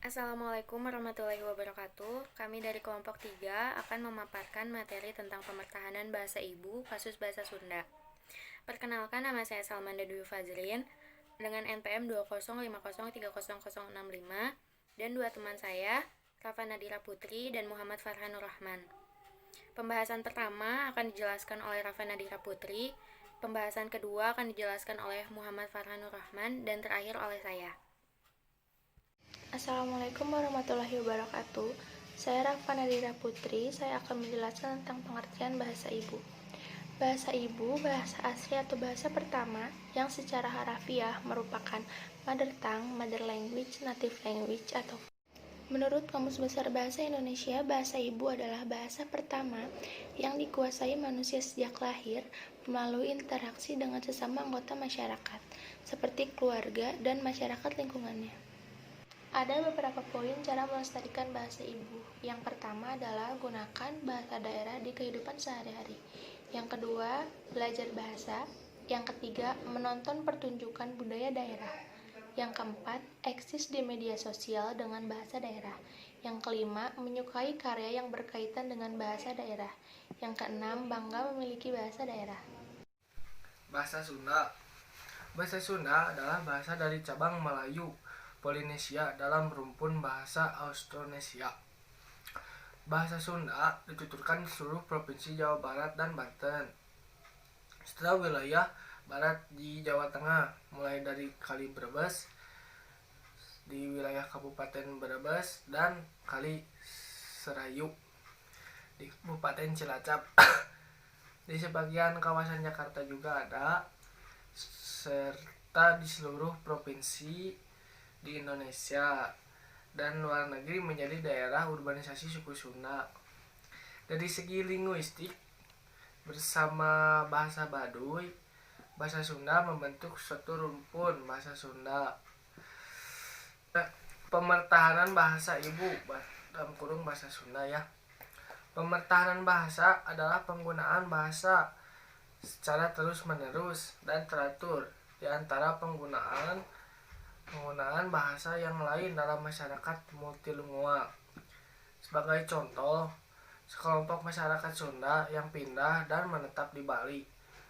Assalamualaikum warahmatullahi wabarakatuh. Kami dari kelompok 3 akan memaparkan materi tentang pemertahanan bahasa ibu kasus bahasa Sunda. Perkenalkan, nama saya Salmanda Dwi Fazrin dengan NPM 205030065 dan dua teman saya, Rafa Nadira Putri dan Muhammad Farhanur Rahman. Pembahasan pertama akan dijelaskan oleh Rafa Nadira Putri, pembahasan kedua akan dijelaskan oleh Muhammad Farhanur Rahman, dan terakhir oleh saya. Assalamualaikum warahmatullahi wabarakatuh. Saya Rafa Nadira Putri. Saya akan menjelaskan tentang pengertian bahasa ibu. Bahasa ibu, bahasa asli atau bahasa pertama yang secara harafiah merupakan mother tongue, mother language, native language atau Menurut Kamus Besar Bahasa Indonesia, bahasa ibu adalah bahasa pertama yang dikuasai manusia sejak lahir melalui interaksi dengan sesama anggota masyarakat, seperti keluarga dan masyarakat lingkungannya. Ada beberapa poin cara melestarikan bahasa ibu. Yang pertama adalah gunakan bahasa daerah di kehidupan sehari-hari. Yang kedua, belajar bahasa. Yang ketiga, menonton pertunjukan budaya daerah. Yang keempat, eksis di media sosial dengan bahasa daerah. Yang kelima, menyukai karya yang berkaitan dengan bahasa daerah. Yang keenam, bangga memiliki bahasa daerah. Bahasa Sunda. Bahasa Sunda adalah bahasa dari cabang Melayu Polinesia dalam rumpun bahasa Austronesia. Bahasa Sunda dituturkan di seluruh provinsi Jawa Barat dan Banten, serta wilayah barat di Jawa Tengah, mulai dari Kali Brebes di wilayah Kabupaten Brebes dan Kali Serayu di Kabupaten Cilacap. Di sebagian kawasan Jakarta juga ada, serta di seluruh provinsi di Indonesia dan luar negeri menjadi daerah urbanisasi suku Sunda. Dari segi linguistik, bersama bahasa Baduy, bahasa Sunda membentuk suatu rumpun bahasa Sunda. Pemertahanan bahasa ibu dalam kurung bahasa Sunda ya. Pemertahanan bahasa adalah penggunaan bahasa secara terus-menerus dan teratur di antara penggunaan bahasa yang lain dalam masyarakat multilingual. Sebagai contoh, sekelompok masyarakat Sunda yang pindah dan menetap di Bali.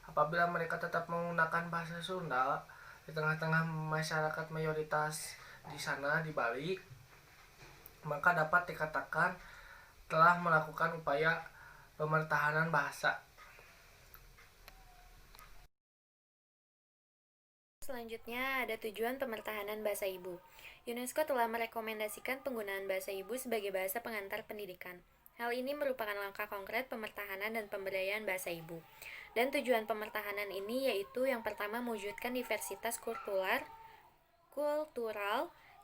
Apabila mereka tetap menggunakan bahasa Sunda di tengah-tengah masyarakat mayoritas di sana di Bali, maka dapat dikatakan telah melakukan upaya pemertahanan bahasa. Selanjutnya ada tujuan pemertahanan bahasa ibu. UNESCO telah merekomendasikan penggunaan bahasa ibu sebagai bahasa pengantar pendidikan. Hal ini merupakan langkah konkret pemertahanan dan pemberdayaan bahasa ibu. Dan tujuan pemertahanan ini yaitu yang pertama mewujudkan diversitas kultural,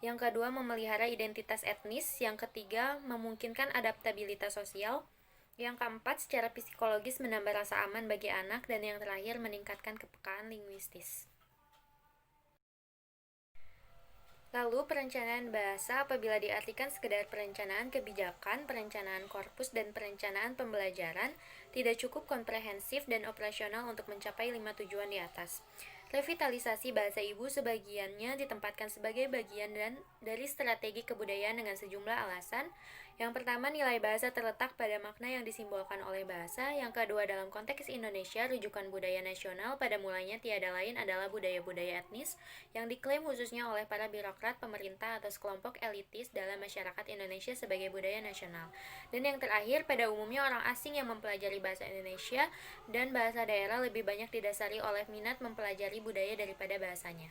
yang kedua memelihara identitas etnis, yang ketiga memungkinkan adaptabilitas sosial, yang keempat secara psikologis menambah rasa aman bagi anak, dan yang terakhir meningkatkan kepekaan linguistis. Lalu, perencanaan bahasa apabila diartikan sekedar perencanaan kebijakan, perencanaan korpus, dan perencanaan pembelajaran, tidak cukup komprehensif dan operasional untuk mencapai 5 tujuan di atas. Revitalisasi bahasa ibu sebagiannya ditempatkan sebagai bagian dari strategi kebudayaan dengan sejumlah alasan. Yang pertama, nilai bahasa terletak pada makna yang disimbolkan oleh bahasa. Yang kedua, dalam konteks Indonesia, rujukan budaya nasional pada mulanya tiada lain adalah budaya-budaya etnis yang diklaim khususnya oleh para birokrat pemerintah atau sekelompok elitis dalam masyarakat Indonesia sebagai budaya nasional. Dan yang terakhir, pada umumnya orang asing yang mempelajari bahasa Indonesia dan bahasa daerah lebih banyak didasari oleh minat mempelajari budaya daripada bahasanya.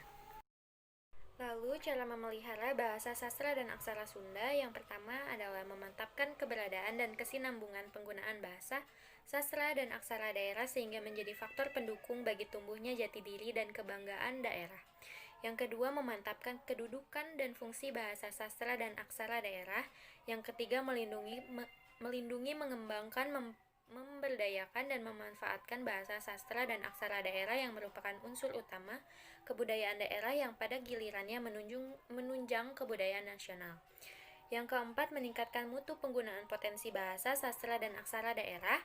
Lalu, cara memelihara bahasa sastra dan aksara Sunda yang pertama adalah memantapkan keberadaan dan kesinambungan penggunaan bahasa, sastra, dan aksara daerah sehingga menjadi faktor pendukung bagi tumbuhnya jati diri dan kebanggaan daerah. Yang kedua, memantapkan kedudukan dan fungsi bahasa sastra dan aksara daerah. Yang ketiga, melindungi, mengembangkan, memberdayakan dan memanfaatkan bahasa sastra dan aksara daerah yang merupakan unsur utama kebudayaan daerah yang pada gilirannya menunjang kebudayaan nasional. Yang keempat, meningkatkan mutu penggunaan potensi bahasa, sastra, dan aksara daerah.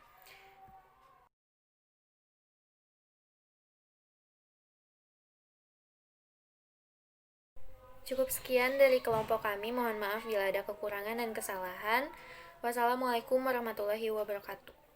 Cukup sekian dari kelompok kami, mohon maaf bila ada kekurangan dan kesalahan. Wassalamualaikum warahmatullahi wabarakatuh.